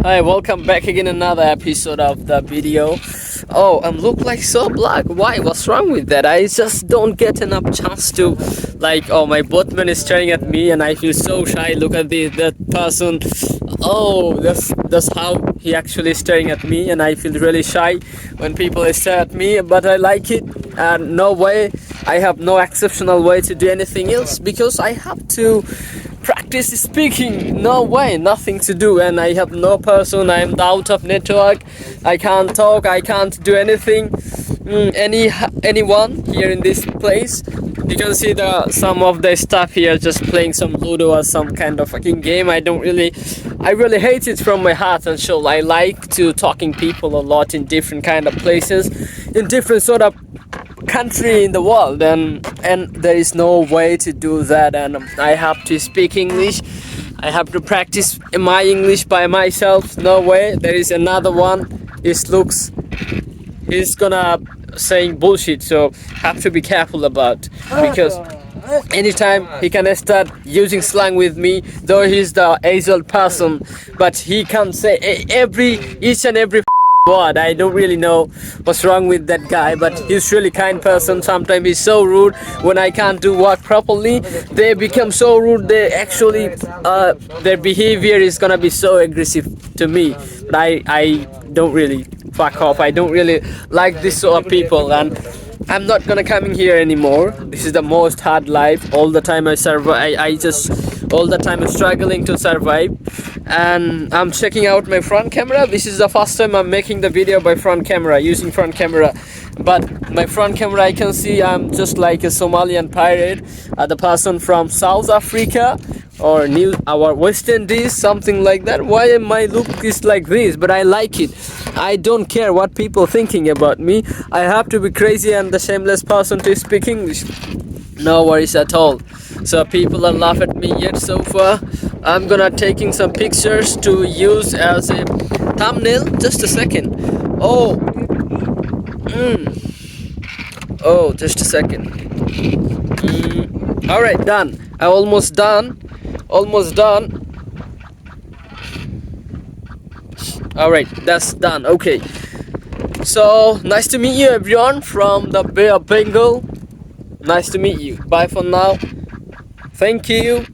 Hi, welcome back again another episode of the video. Oh, I'm look like so black. Why? What's wrong with that? I just don't get enough chance to oh, my boatman is staring at me and I feel so shy. Look at that person. Oh, that's how he actually staring at me and I feel really shy when people stare at me, but I like it. And no way, I have no exceptional way to do anything else because I have to practice speaking. No way, nothing to do, and I have no person. I'm out of network. I can't talk, I can't do anything. Anyone here in this place, you can see some of the stuff here just playing some ludo or some kind of fucking game. I really hate it from my heart and soul. I like to talking people a lot in different kind of places, in different sort of country in the world, and there is no way to do that, and I have to speak English. I have to practice my English by myself. No way, there is another one. He's gonna saying bullshit, so have to be careful about, because anytime he can start using slang with me, though he's the age-old person, but he can say each and every word. I don't really know what's wrong with that guy, but he's really kind person. Sometimes he's so rude when I can't do work properly. They become so rude. They actually their behavior is gonna be so aggressive to me. But I don't really fuck off. I don't really like this sort of people, and I'm not gonna coming here anymore. This is the most hard life. All the time I survive. I just all the time struggling to survive, and I'm checking out my front camera. This is the first time I'm making the video by front camera, using front camera. But my front camera, I can see I'm just like a Somalian pirate, the person from South Africa or West Indies, something like that. Why my look is like this? But I like it. I don't care what people thinking about me. I have to be crazy and the shameless person to speak English. No worries at all. So people are laughing at me yet so far. I'm gonna taking some pictures to use as a thumbnail. Just a second. Oh, just a second. All right, done. I almost done. All right, that's done. Okay. So nice to meet you, everyone from the Bay of Bengal. Nice to meet you. Bye for now. Thank you.